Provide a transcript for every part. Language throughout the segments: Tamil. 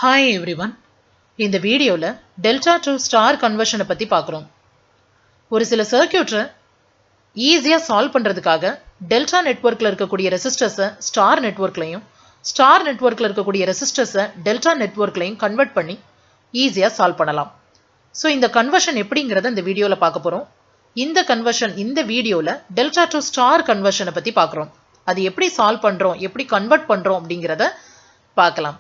Hi everyone. இந்த வீடியோல டெல்டா டு ஸ்டார் கன்வர்ஷனை பத்தி பார்க்குறோம். ஒரு சில சர்க்யூட்டை ஈஸியா சால்வ் பண்றதுக்காக டெல்டா நெட்வொர்க்ல இருக்கக்கூடிய ரெசிஸ்டர்ஸை ஸ்டார் நெட்வொர்க்லையும் ஸ்டார் நெட்வொர்க்ல இருக்கக்கூடிய ரெசிஸ்டர்ஸை டெல்டா நெட்வொர்க்லையும் கன்வெர்ட் பண்ணி ஈஸியா சால்வ் பண்ணலாம். ஸோ இந்த கன்வர்ஷன் எப்படிங்கிறத இந்த வீடியோல பார்க்க போறோம். இந்த கன்வர்ஷன் இந்த வீடியோல டெல்டா டு ஸ்டார் கன்வர்ஷனை பத்தி பார்க்குறோம். அது எப்படி சால்வ் பண்றோம், எப்படி கன்வெர்ட் பண்றோம் அப்படிங்கிறத பார்க்கலாம்.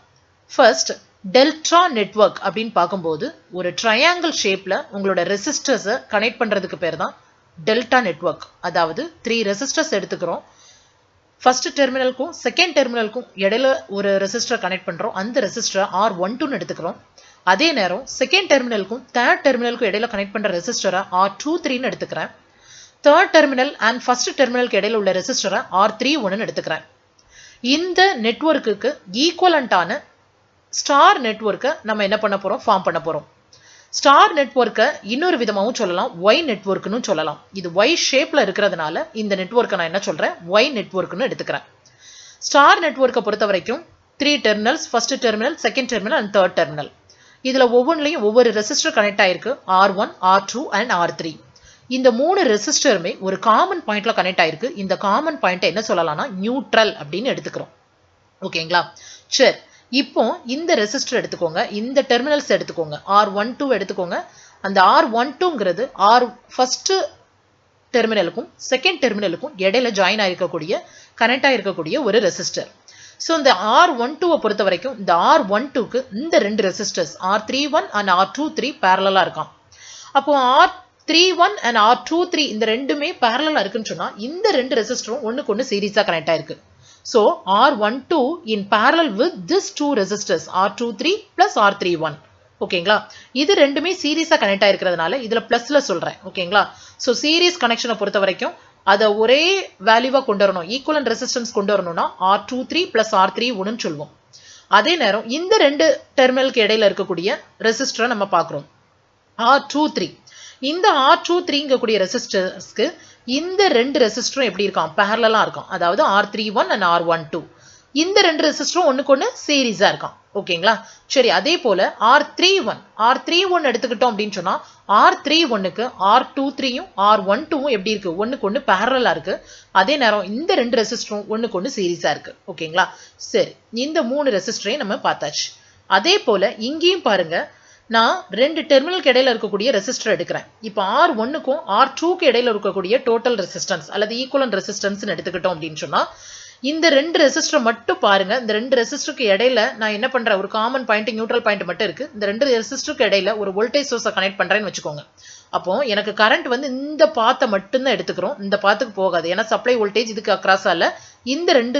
ஃபர்ஸ்ட் டெல்டா நெட்வொர்க் அப்படின்னு பார்க்கும்போது ஒரு ட்ரையாங்கிள் ஷேப்ல உங்களோட ரெசிஸ்டர்ஸை கனெக்ட் பண்றதுக்கு பேர் தான் டெல்டா நெட்வொர்க். அதாவது 3 ரெசிஸ்டர்ஸ் எடுத்துக்கிறோம். ஃபர்ஸ்ட் டெர்மினலுக்கும் செகண்ட் டெர்மினலுக்கும் இடையில ஒரு ரெசிஸ்டர் கனெக்ட் பண்றோம். அந்த ரெசிஸ்டரை R12 எடுத்துக்கிறோம். அதே நேரம் செகண்ட் டெர்மினலுக்கும் தேர்ட் டெர்மினலுக்கும் இடையில கனெக்ட் பண்ற ரெசிஸ்டரை R23 எடுத்துக்கிறேன். தேர்ட் டெர்மினல் அண்ட் ஃபர்ஸ்ட் டெர்மினலுக்கு இடையில உள்ள ரெசிஸ்டரை R31 எடுத்துக்கிறேன். இந்த நெட்வொர்க்குக்கு ஈக்குவலண்டான ஸ்டார் நெட்வொர்க்கை நம்ம என்ன பண்ண போறோம், ஃபார்ம் பண்ண போறோம். ஸ்டார் நெட்வொர்க்கை இன்னொரு விதமாகவும் சொல்லலாம், ஒய் நெட்வொர்க்னு சொல்லலாம். இது ஒய் ஷேப்ல இருக்கிறதுனால இந்த நெட்வொர்க்கை நான் என்ன சொல்றேன், ஒய் நெட்வொர்க்னு எடுத்துக்கிறேன். ஸ்டார் நெட்வொர்க்கை பொறுத்த வரைக்கும் 3 terminals, first terminal, second terminal and third terminal. இதுல ஒவ்வொன்றிலையும் ஒவ்வொரு ரெசிஸ்டர் கனெக்ட் ஆயிருக்கு. R1, R2 and R3. இந்த 3 ரெசிஸ்டருமே ஒரு காமன் பாயிண்ட்ல கனெக்ட் ஆயிருக்கு. இந்த காமன் பாயிண்ட் என்ன சொல்லலாம்னா நியூட்ரல் அப்படின்னு எடுத்துக்கிறோம். ஓகேங்களா? சரி, இப்போ இந்த ரெசிஸ்டர் எடுத்துக்கோங்க, இந்த டெர்மினல்ஸ் எடுத்துக்கோங்க, R12 எடுத்துக்கோங்க. அந்த R12ங்கிறது ஃபர்ஸ்ட் டெர்மினலுக்கும் செகண்ட் டெர்மினலுக்கும் இடையில ஜாயின் ஆயிருக்கக்கூடிய கனெக்ட் ஆயிருக்கக்கூடிய ஒரு ரெசிஸ்டர். ஸோ இந்த R12 பொறுத்த வரைக்கும் இந்த R12க்கு இந்த ரெண்டு ரெசிஸ்டர்ஸ் R31 அண்ட் R23 பேரலா இருக்கான். அப்போ R31 அண்ட் R23 இந்த ரெண்டுமே பேரலா இருக்குன்னு சொன்னா இந்த ரெண்டு ரெசிஸ்டரும் ஒண்ணுக்கு ஒண்ணு சீரிஸா கனெக்ட் ஆயிருக்கு. So R12 in parallel with this two resistors R23 plus R31. ஓகேங்களா? இது ரெண்டுமே சீரிஸா கனெக்ட் ஆயிருக்கிறதுனால இதுல பிளஸ்ல சொல்றேன். ஓகேங்களா? ஸோ சீரிஸ் கனெக்ஷனை பொறுத்த வரைக்கும் அதை ஒரே வேல்யூவா கொண்டு வரணும், ஈக்குவலன்ட் ரெசிஸ்டன்ஸ் கொண்டு வரணும்னா R23 plus R31 சொல்லுவோம். அதே நேரம் இந்த ரெண்டு டெர்மினலுக்கு இடையில இருக்கக்கூடிய ரெசிஸ்டரை நம்ம பார்க்கிறோம், R23. இந்த R23 ரெசிஸ்டர்ஸ்க்கு இந்த ரெண்டு ரெசிஸ்டரும் எப்படி இருக்கான், பேரலா இருக்கான். அதாவது R31 and R12 இந்த ரெண்டு ரெசிஸ்டரும் ஒண்ணுக்கு ஒண்ணு சீரிஸா இருக்கான். ஓகேங்களா? சரி, அதே போல R31 எடுத்துக்கிட்டோம் அப்படின்னு சொன்னா R31க்கு R23யும் R12வும் எப்படி இருக்கு, ஒண்ணுக்கு ஒண்ணு பேரலா இருக்கு. அதே நேரம் இந்த ரெண்டு ரெசிஸ்டரும் ஒண்ணுக்கு ஒண்ணு சீரிஸா இருக்கு. ஓகேங்களா? சரி, இந்த 3 ரெசிஸ்டரையும் நம்ம பார்த்தாச்சு. அதே போல இங்கேயும் பாருங்க, நான் ரெண்டு டெர்மினலுக்கு இடையில இருக்கக்கூடிய ரெசிஸ்டர் எடுக்கிறேன். இப்போ R1க்கும் R2க்கு இடையில இருக்கக்கூடிய டோட்டல் ரெசிஸ்டன்ஸ் அல்லது ஈக்குவலன்ட் ரெசிஸ்டன்ஸ் எடுத்துக்கிட்டோம் அப்படின்னு சொன்னா இந்த ரெண்டு ரெசிஸ்டர் மட்டும் பாருங்க. இந்த ரெண்டு ரெசிஸ்டருக்கு இடையில நான் என்ன பண்றேன், ஒரு காமன் பாயிண்ட் நியூட்ரல் பாயிண்ட் மட்டும் இருக்கு. இந்த ரெண்டு ரெசிஸ்டருக்கு இடையில ஒரு வோல்டேஜ் சோர்ஸை கனெக்ட் பண்றேன்னு வச்சுக்கோங்க. அப்போ எனக்கு கரண்ட் வந்து இந்த பாத்தை மட்டும்தான் எடுத்துக்கிறோம், இந்த பாத்துக்கு போகாது. ஏன்னா சப்ளை வோல்டேஜ் இதுக்கு அக்ராஸா இல்ல, இந்த ரெண்டு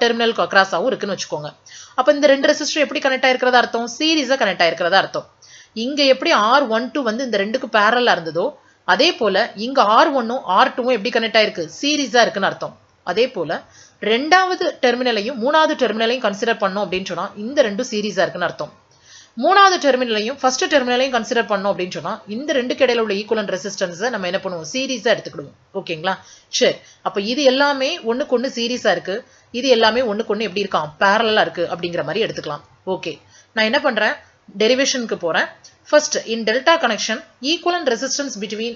டெர்மினலுக்கு அக்ராஸாவும் இருக்குன்னு வச்சுக்கோங்க. அப்ப இந்த ரெண்டு ரெசிஸ்டர் எப்படி கனெக்ட் ஆயிருக்கிறதா அர்த்தம், சீரிஸா கனெக்ட் ஆயிருக்கிறதா அர்த்தம். இங்க எப்படி R12 வந்து இந்த ரெண்டுக்கு பேரலா இருந்ததோ அதே போல இங்க R1ம் R2வும் எப்படி கனெக்ட் ஆயிருக்கு, சீரிஸா இருக்குன்னு அர்த்தம். அதே போல ரெண்டாவது டெர்மினலையும் மூணாவது டெர்மினலையும் கன்சிடர் பண்ணோம் அப்படின்னு சொன்னா இந்த ரெண்டும் சீரிஸா இருக்குன்னு அர்த்தம். மூணாவது டெர்மினலையும் ஃபர்ஸ்ட் டெர்மினலையும் கன்சிடர் பண்ணோம் அப்படின்னு சொன்னா இந்த ரெண்டுக்கு இடையில உள்ள ஈக்குவலன்ட் ரெசிஸ்டன்ஸை நம்ம என்ன பண்ணுவோம், சீரிஸா எடுத்துக்கிடுவோம். ஓகேங்களா? சரி, அப்ப இது எல்லாமே ஒண்ணுக்கு ஒண்ணு சீரிஸா இருக்கு, இது எல்லாமே ஒண்ணுக்கு ஒண்ணு எப்படி இருக்கான், பேரலா இருக்கு அப்படிங்கிற மாதிரி எடுத்துக்கலாம். ஓகே, நான் என்ன பண்றேன், டெரிவேஷனுக்கு போறேன். First, in delta connection, equivalent resistance between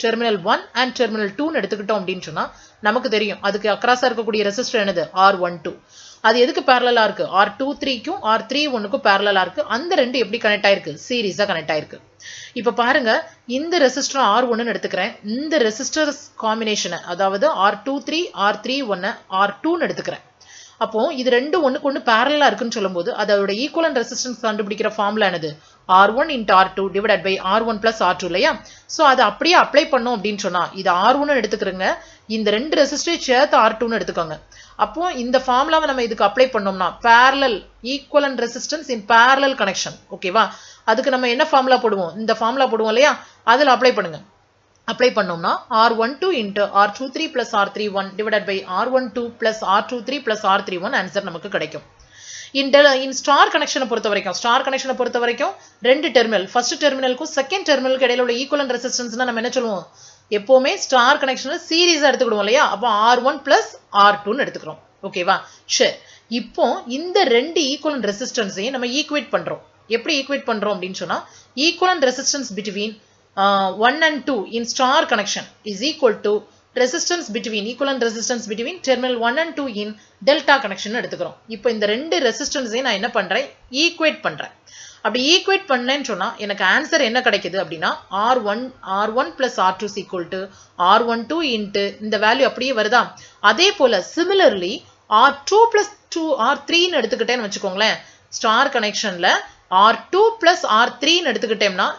terminal 1 and terminal 2 எடுத்துக்கிட்டோம் அப்படின்னு சொன்னா நமக்கு தெரியும் அதுக்கு அக்ராஸா இருக்கக்கூடிய ரெசிஸ்டர் என்னது, R12. அது எதுக்கு பேரலா இருக்கு, R23க்கும் R31க்கும் பேரலா இருக்கு. அந்த ரெண்டு எப்படி கனெக்ட் ஆயிருக்கு, சீரிஸா கனெக்ட் ஆயிருக்கு. இப்ப பாருங்க, இந்த ரெசிஸ்டர் R1 எடுத்துக்கிறேன். இந்த ரெசிஸ்டர் காம்பினேஷனை அதாவது R23 R31 R2 எடுத்துக்கிறேன். அப்போ இது ரெண்டும் ஒண்ணுக்கு ஒண்ணு பேரலா இருக்குன்னு சொல்லும்போது அதோட ஈக்குவலன்ட் ரெசிஸ்டன்ஸ் கண்டுபிடிக்கிற ஃபார்முலா என்னது, R1 into R2 divided by R1 plus R2 இல்லையா? சோ அதை அப்படியே அப்ளை பண்ணோம் அப்படின்னு சொன்னா இது R1 எடுத்துக்கிறங்க, இந்த ரெண்டு ரெசிஸ்டரை சேர்த்து R2 எடுத்துக்கோங்க. அப்போ இந்த ஃபார்முலாவை நம்ம இதுக்கு அப்ளை பண்ணோம்னா பேரலல் ஈக்குவலன்ட் ரெசிஸ்டன்ஸ் இன் பேரலல் கனெக்ஷன். ஓகேவா? அதுக்கு நம்ம என்ன ஃபார்முலா போடுவோம், இந்த ஃபார்முலா போடுவோம் இல்லையா, அதுல அப்ளை பண்ணுங்க. அப்ளை பண்ணோம்னா R12 into R23 plus R31 divided by R12 plus R23 plus R31 answer நமக்கு கிடைக்கும். in ஸ்டார் கனெக்ஷனை பொறுத்த வரைக்கும் ரெண்டு டெர்மினல், ஃபர்ஸ்ட் டெர்மினலுக்கும் செகண்ட் டெர்மினலுக்கு இடையில உள்ள ஈக்குவலன்ட் ரெசிஸ்டன்ஸ்னா நம்ம என்ன சொல்லுவோம், எப்பவுமே ஸ்டார் கனெக்ஷனை சீரிஸா எடுத்துக்கிடுவோம் இல்லையா? அப்போ R1 plus R2 எடுத்துக்கிறோம். ஓகேவா? சரி, இப்போ இந்த ரெண்டு ஈக்குவலன்ட் ரெசிஸ்டன்ஸையும் நம்ம ஈக்குவேட் பண்றோம். எப்படி ஈக்குவேட் பண்றோம் அப்படின்னு சொன்னா equivalent resistance between 1 and 2 in star connection is equal to equivalent resistance between terminal 1 and 2 in delta connection எடுத்துக்கிறோம். இப்போ இந்த ரெண்டு ரெசிஸ்டன்ஸையும் நான் என்ன பண்றேன், ஈக்குவேட் பண்றேன். அப்படி ஈக்குவேட் பண்ணேன்னு சொன்னா எனக்கு ஆன்சர் என்ன கிடைக்குது அப்படின்னா R1 plus R2 is equal to R12 into இந்த வேல்யூ அப்படியே வருதா. அதே போல சிமிலர்லி R2 plus 2 R3 ன்னு எடுத்துக்கிட்டேன்னு வச்சுக்கோங்களேன், ஸ்டார் கனெக்ஷன்ல R2 plus R3 ன்னு எடுத்துக்கிட்டேன்னா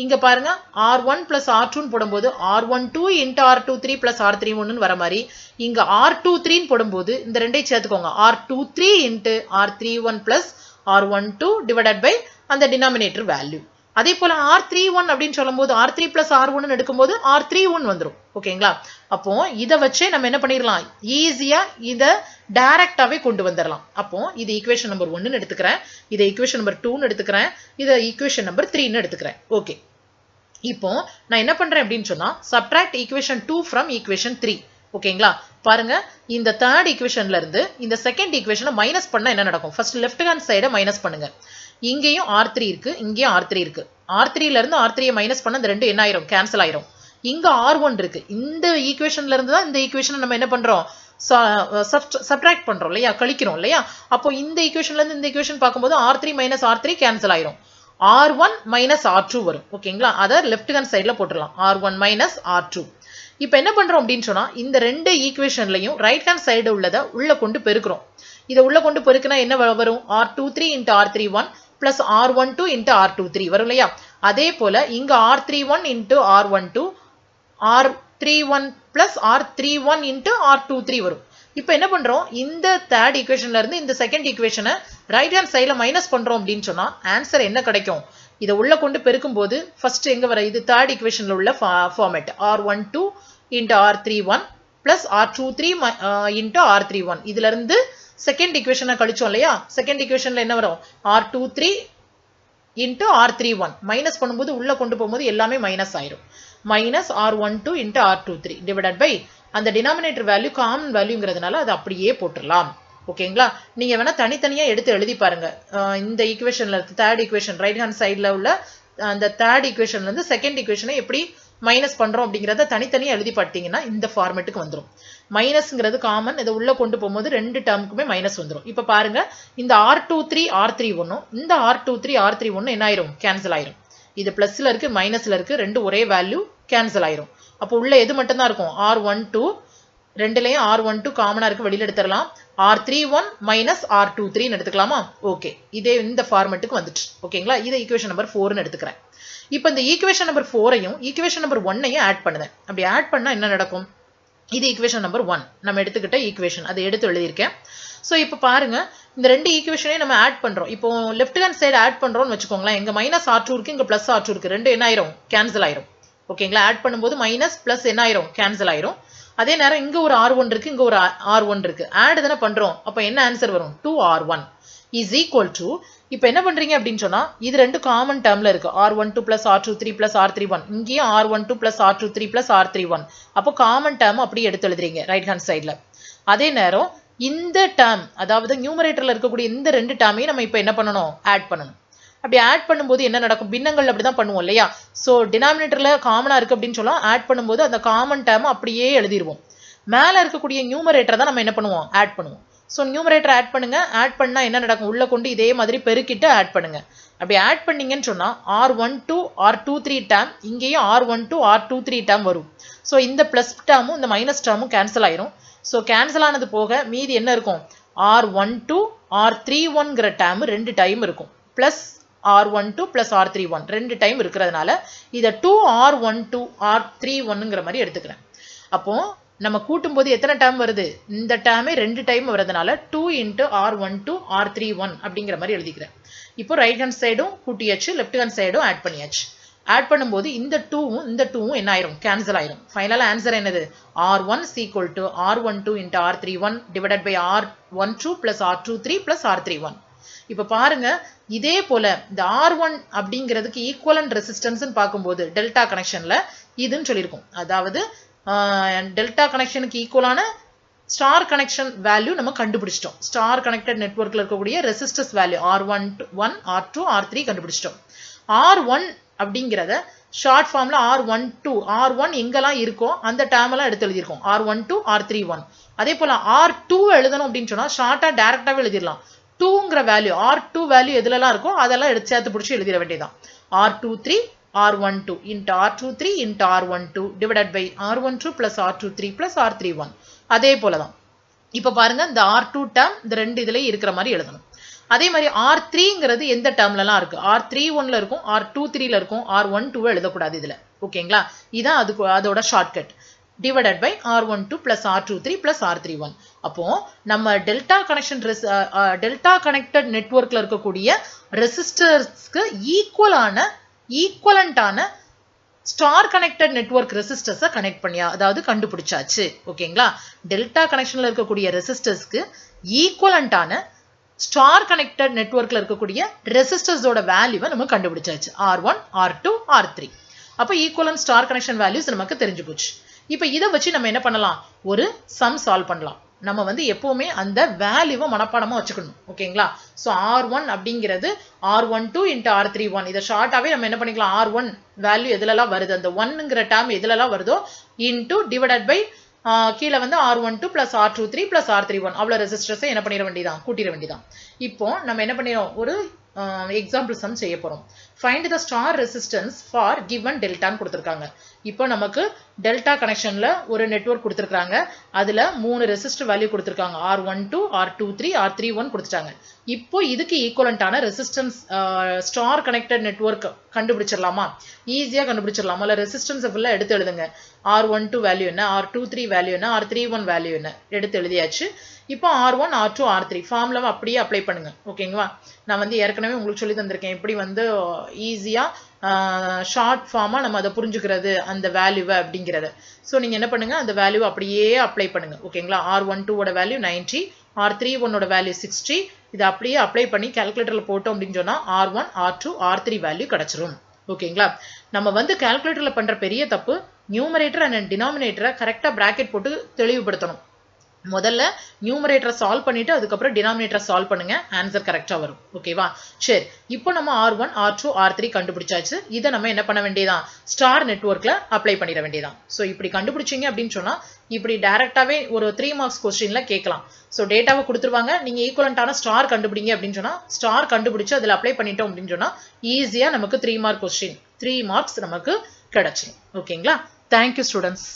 இங்க பாருங்க R1 plus R2 ன்னு போடும்போது R12 into R23 plus R31 ன்னு வர மாதிரி இங்க R23 ன்னு போடும்போது இந்த ரெண்டையும் சேர்த்துக்கோங்க, R23 into R31 plus R12 divided by அந்த denominator value. அதே போல R31 அப்படின்னு சொல்லும்போது R3 plus R1 ன்னு எடுக்கும்போது R31 வந்துரும். ஓகேங்களா. அப்போ இத வச்சே நம்ம என்ன பண்ணிரலாம், ஈஸியா இத டைரக்டாவே கொண்டு வந்துரலாம். அப்போ இது ஈக்குவேஷன் நம்பர் 1 ன்னு எடுத்துக்கிறேன், இத ஈக்குவேஷன் நம்பர் 2 ன்னு எடுத்துக்கிறேன், இத ஈக்குவேஷன் நம்பர் 3 ன்னு எடுத்துக்கிறேன். ஓகே. இப்போ நான் என்ன பண்றேன் அப்படின்னு சொன்னா subtract equation 2 from equation 3. ஓகேங்களா. பாருங்க இந்த third equationல இருந்து இந்த second equationல மைனஸ் பண்ணா என்ன நடக்கும், first left hand side minus பண்ணுங்க. இங்கேயும் R3 இருக்கு, இங்கேயும் R3 இருக்கு. R3 ல இருந்து R3 மைனஸ் பண்ண இந்த ரெண்டு என்ன ஆயிரும், கேன்சல் ஆயிரும். இங்க R1 இருக்கு, இந்த ஈக்குவேஷன்ல இருந்து தான் இந்த ஈக்குவேஷனை நம்ம என்ன பண்றோம், சப்ட்ராக்ட் பண்றோம் இல்லையா, கழிக்கிறோம் இல்லையா. அப்போ இந்த ஈக்குவேஷன்ல இருந்து இந்த ஈக்குவேஷன் பார்க்கும்போது R3 மைனஸ் R3 கேன்சல் ஆயிரும், R1 மைனஸ் R2 வரும். ஓகேங்களா. அதை லெஃப்ட் ஹேண்ட் சைட்ல போட்டுடலாம், R1 மைனஸ் R2. இப்போ என்ன பண்றோம் அப்படின்னு சொன்னா இந்த ரெண்டு ஈக்குவேஷன்லையும் ரைட் ஹேண்ட் சைடு உள்ளதை உள்ள கொண்டு பெருக்கிறோம். இதை உள்ள கொண்டு பெருக்கினா என்ன வரும், R23 into R31 plus R12 into R23 வரும் இல்லையா. அதே போல இங்க R31 into R12 R31 plus R31 into R23 வரும். இப்போ என்ன பண்றோம், இந்த தேர்ட் ஈக்குவேஷன்ல இருந்து இந்த செகண்ட் ஈக்குவேஷனை ரைட் ஹேண்ட் சைடுல மைனஸ் பண்றோம் அப்படின்னு சொன்னா ஆன்சர் என்ன கிடைக்கும், இதை உள்ள கொண்டு பெருக்கும் போது ஃபர்ஸ்ட் எங்க வர, இது தேர்ட் ஈக்குவேஷன்ல உள்ள format R12 into R31 plus R23 into R31. இதுல இருந்து செகண்ட் ஈக்குவேஷனை கழிச்சோம் இல்லையா, செகண்ட் ஈக்குவேஷன்ல என்ன வரும், R23 into R31 மைனஸ் பண்ணும்போது உள்ள கொண்டு போகும்போது எல்லாமே மைனஸ் ஆயிரும், minus R12 into R23 divided by அந்த டினாமினேட்டர் வேல்யூ காமன் வேல்யூங்கிறதுனால அது அப்படியே போட்டுடலாம். ஓகேங்களா. நீங்க வேணா தனித்தனியா எடுத்து எழுதி பாருங்க. இந்த ஈக்குவேஷன்ல தேர்ட் ஈக்குவேஷன் ரைட் ஹேண்ட் சைட்ல உள்ள அந்த தேர்ட் ஈக்குவேஷன்ல இருந்து செகண்ட் ஈக்குவேஷனை எப்படி மைனஸ் பண்றோம் அப்படிங்கறத தனித்தனியா எழுதி பார்த்தீங்கன்னா இந்த ஃபார்மேட்டுக்கு வந்துடும். மைனஸ்ங்கிறது காமன், இதை உள்ள கொண்டு போகும்போது ரெண்டு டேர்முக்குமே மைனஸ் வந்துடும். இப்ப பாருங்க இந்த R23 R31 இந்த R23 R31 என்ன ஆயிரும், கேன்சல் ஆயிரும். இது பிளஸ்ல இருக்கு மைனஸ்ல இருக்கு, ரெண்டு ஒரே வேல்யூ கேன்சல் ஆயிரும். அப்போ உள்ள எது மட்டும் தான் இருக்கும், R12 ரெண்டுலயும் R12 காமனா இருக்கு, வெளியில எடுத்துடலாம். R31 மைனஸ் R23 எடுத்துக்கலாமா. ஓகே, இதே இந்த ஃபார்மேட்டுக்கு வந்துட்டு. ஓகேங்களா. இதை ஈக்குவேஷன் நம்பர் 4 எடுத்துக்கிறேன். இப்போ இந்த ஈக்குவேஷன் நம்பர் 4ஐயும் ஈக்குவேஷன் நம்பர் 1ஐயும் ஆட் பண்ணுதேன். அப்படி ஆட் பண்ணா என்ன நடக்கும், இது ஈக்குவேஷன் நம்பர் 1 நம்ம எடுத்துக்கிட்ட ஈக்குவேஷன், அதை எடுத்து எழுதியிருக்கேன். ஸோ இப்போ பாருங்க இந்த ரெண்டு ஈக்குவேஷனையும் நம்ம ஆட் பண்றோம். இப்போ லெஃப்ட் ஹேண்ட் சைடு ஆட் பண்றோம்னு வச்சுக்கோங்களேன், இங்க மைனஸ் R2 இருக்கு, இங்க பிளஸ் R2 இருக்கு, ரெண்டு என்ன ஆயிரும், கேன்சல் ஆயிரும். ஓகேங்களா. ஆட் பண்ணும்போது மைனஸ் பிளஸ் என்ன ஆயிரும், கேன்சல் ஆயிரும். அதே நேரம் இங்க ஒரு R1 இருக்கு, இங்க ஒரு R1 இருக்கு, ஆட் தானே பண்றோம். அப்ப என்ன ஆன்சர் வரும், 2R1 is equal to, இப்போ என்ன பண்றீங்க அப்படின்னு சொன்னா இது ரெண்டு காமன் டேர்ம்ல இருக்கு, R12 plus R23 plus R31, இங்கேயும் R12 plus R23 plus R31. அப்போ காமன் டேர்ம் அப்படியே எடுத்து எழுதுறீங்க ரைட் ஹேண்ட் சைட்ல. அதே நேரம் இந்த டேர்ம், அதாவது நியூமரேட்டர்ல இருக்கக்கூடிய இந்த ரெண்டு டேர்மையும் நம்ம இப்போ என்ன பண்ணணும், ஆட் பண்ணணும். அப்படி ஆட் பண்ணும்போது என்ன நடக்கும், பின்னங்கள் அப்படிதான் பண்ணுவோம் இல்லையா. ஸோ டினாமினேட்டர்ல காமனா இருக்கு அப்படின்னு சொல்லலாம், ஆட் பண்ணும்போது அந்த காமன் டேர்ம் அப்படியே எழுதிடுவோம். மேல இருக்கக்கூடிய நியூமரேட்டரை தான் நம்ம என்ன பண்ணுவோம், ஆட் பண்ணுவோம். ஸோ நியூமரேட்டர் ஆட் பண்ணுங்க, ஆட் பண்ணா என்ன நடக்கும், உள்ள கொண்டு இதே மாதிரி பெருக்கிட்டு ஆட் பண்ணுங்க. அப்படி ஆட் பண்ணீங்கன்னு சொன்னா R12 R23 டேர்ம் இங்கேயும் R12 R23 டேர்ம் வரும். ஸோ இந்த பிளஸ் டேர்மும் இந்த மைனஸ் டேர்மும் கேன்சல் ஆயிரும். ஸோ கேன்சல் ஆனது போக மீதி என்ன இருக்கும், R12 R31ங்கிற டேர்ம் ரெண்டு டைம் இருக்கும், பிளஸ் R12 plus R31 ரெண்டு டைம் இருக்கிறதுனால இதை 2R12 R31ங்கிற மாதிரி எடுத்துக்கிறேன். அப்போ நம்ம கூட்டும் போது எத்தனை டேர்ம் வருது, இந்த டேர்மே ரெண்டு டைம் வரதுனால 2 into R12 R31 அப்படிங்கிற மாதிரி எழுதிக்கிறேன். இப்போ ரைட் ஹேண்ட் சைடும் கூட்டியாச்சு, லெஃப்ட் ஹேண்ட் சைடும் ஆட் பண்ணியாச்சு. ஆட் பண்ணும்போது இந்த 2வும் இந்த 2வும் என்ன ஆயிரும், கேன்சல் ஆயிரும். ஃபைனலா ஆன்சர் என்னது, R1 is equal to R12 into R31 divided by R12 plus R23 plus R31. இப்ப பாருங்க இதே போல இந்த R1 அப்படிங்கிறதுக்கு ஈக்குவலன்ட் ரெசிஸ்டன்ஸ் பார்க்கும்போது டெல்டா கனெக்ஷன்ல இதுன்னு சொல்லியிருக்கோம். அதாவது டெல்டா கனெக்ஷனுக்கு ஈக்குவலான ஸ்டார் கனெக்ஷன் வேல்யூ நம்ம கண்டுபிடிச்சிட்டோம். ஸ்டார் கனெக்டட் நெட்வொர்க்ல இருக்கக்கூடிய resistors value R1, R2, R3 கண்டுபிடிச்சிட்டோம். R1 அப்படிங்கிறத ஷார்ட் ஃபார்ம்ல R1 எங்கெல்லாம் இருக்கோ அந்த டேர்ம் எல்லாம் எடுத்து எழுதியிருக்கோம். R12, R31. அதே போல R2 எழுதணும் அப்படின்னு சொன்னா ஷார்ட்டா டைரக்டாவே எழுதிடலாம். 2ங்கிற வேல்யூ R2 வேல்யூ எதுலலாம் இருக்கோ அதெல்லாம் எடுத்து சேர்த்து பிடிச்சி எழுதிட வேண்டியதான். R23 R12 into R23 into R12 divided by R12 plus R23 plus R31. அதே போலதான். இப்ப பாருங்க இந்த R2 டேர்ம் இந்த ரெண்டு இதுலயும் இருக்கிற மாதிரி எழுதணும். அதே மாதிரி R3ங்கிறது எந்த டேர்ம்லலாம் இருக்கு? R31ல இருக்கும், R23ல இருக்கும், R12 எழுதக்கூடாது இதுல. ஓகேங்களா? இதான் அதோட shortcut. divided by R12 plus R23 plus R31. அப்போ நம்ம டெல்டா கனெக்டட் நெட்வொர்க்ல இருக்கக்கூடிய ரெசிஸ்டர்ஸ்க்கு ஈக்குவலண்டான ஸ்டார் கனெக்டட் நெட்வொர்க் ரெசிஸ்டர்ஸை கனெக்ட் பண்ணியா, அதாவது கண்டுபிடிச்சாச்சு. ஓகேங்களா? டெல்டா கனெக்ஷன்ல இருக்கக்கூடிய ரெசிஸ்டர்ஸ்க்கு ஈக்குவலண்டான ஸ்டார் கனெக்டட் நெட்வொர்க்ல இருக்கக்கூடிய ரெசிஸ்டர்ஸோட வேல்யூவை நம்ம கண்டுபிடிச்சாச்சு. R1, R2, R3. அப்போ ஈக்குவலன்ட் ஸ்டார் கனெக்ஷன் வேல்யூஸ் நமக்கு தெரிஞ்சு போச்சு. இப்போ இதை வச்சு நம்ம என்ன பண்ணலாம்? ஒரு சம் சால்வ் பண்ணலாம். நம்ம வந்து எப்பவுமே அந்த வேல்யூவை மனப்பாடமா வச்சுக்கணும். ஓகேங்களா? ஸோ R1 அப்படிங்கிறது R12 into R31. இதை ஷார்ட்டாவே நம்ம என்ன பண்ணிக்கலாம்? R1 வேல்யூ எதுலலாம் வருது, அந்த 1ங்கிற டேர்ம் எதுலலாம் வருதோ இன்டூ டிவைடட் பை கீழே வந்து R12 plus R23 plus R31. அவ்வளோ ரெசிஸ்டர்ஸை என்ன பண்ணிட வேண்டியதான்? கூட்டிட வேண்டியதான். இப்போ நம்ம என்ன பண்ணிடுறோம்? ஒரு எக்ஸாம்பிள் சம் செய்ய போறோம். Find the star resistance for given டெல்டான்னு கொடுத்துருக்காங்க. இப்போ நமக்கு டெல்டா கனெக்ஷன்ல ஒரு நெட்வொர்க் கொடுத்துருக்காங்க. அதுல 3 ரெசிஸ்டர் வேல்யூ கொடுத்துருக்காங்க. R12, R23, R31 கொடுத்துட்டாங்க. இப்போ இதுக்கு ஈக்குவலண்டான ரெசிஸ்டன்ஸ் ஸ்டார் கனெக்டட் நெட்வொர்க் கண்டுபிடிச்சிடலாமா? ஈஸியா கண்டுபிடிச்சிடலாமா? இல்ல ரெசிஸ்டன்ஸ் ஃபுல்லா எடுத்து எழுதுங்க. R12 வேல்யூ என்ன, R23 வேல்யூ என்ன, R31 வேல்யூ என்ன எடுத்து எழுதியாச்சு. இப்போ R1, R2, R3 ஃபார்முலாவை அப்படியே அப்ளை பண்ணுங்க. ஓகேங்களா? நான் வந்து ஏற்கனவே உங்களுக்கு சொல்லி தந்திருக்கேன் எப்படி வந்து ஈஸியா ஷார்ட் ஃபார்மா நம்ம அதை புரிஞ்சுக்கிறது அந்த வேல்யூவை அப்படிங்கிறத. ஸோ நீங்க என்ன பண்ணுங்க, அந்த வேல்யூவை அப்படியே அப்ளை பண்ணுங்க. ஓகேங்களா? R12ஓட வேல்யூ 90, R31ஓட வேல்யூ 60. இதை அப்படியே அப்ளை பண்ணி கால்குலேட்டர்ல போட்டோம் அப்படின்னு சொன்னா R1, R2, R3 வேல்யூ கிடைச்சிரும். ஓகேங்களா? நம்ம வந்து கால்குலேட்டர்ல பண்ற பெரிய தப்பு நியூமரேட்டர் அண்ட் டினாமினேட்டரை கரெக்டா பிராக்கெட் போட்டு தெளிவுபடுத்தணும். முதல்ல நியூமரேட்டரை சால்வ் பண்ணிட்டு அதுக்கப்புறம் டினாமினேட்டரை சால்வ் பண்ணுங்க, ஆன்சர் கரெக்டா வரும். ஓகேவா? சரி, இப்போ நம்ம R1, R2, R3 கண்டுபிடிச்சாச்சு. இதை நம்ம என்ன பண்ண வேண்டியதான்? ஸ்டார் நெட்வொர்க்ல அப்ளை பண்ணிட வேண்டியதான். ஸோ இப்படி கண்டுபிடிச்சிங்க அப்படின்னு சொன்னா இப்படி டைரக்டாவே ஒரு 3 மார்க்ஸ் கொஸ்டின்ல கேட்கலாம். ஸோ டேட்டாவை கொடுத்துருவாங்க, நீங்க ஈக்குவலண்டான ஸ்டார் கண்டுபிடிங்க அப்படின்னு சொன்னா ஸ்டார் கண்டுபிடிச்சு அதில் அப்ளை பண்ணிட்டோம் அப்படின்னு சொன்னா ஈஸியா நமக்கு 3 மார்க் கொஸ்டின் 3 மார்க்ஸ் நமக்கு கிடைச்சிடும். ஓகேங்களா? Thank you students.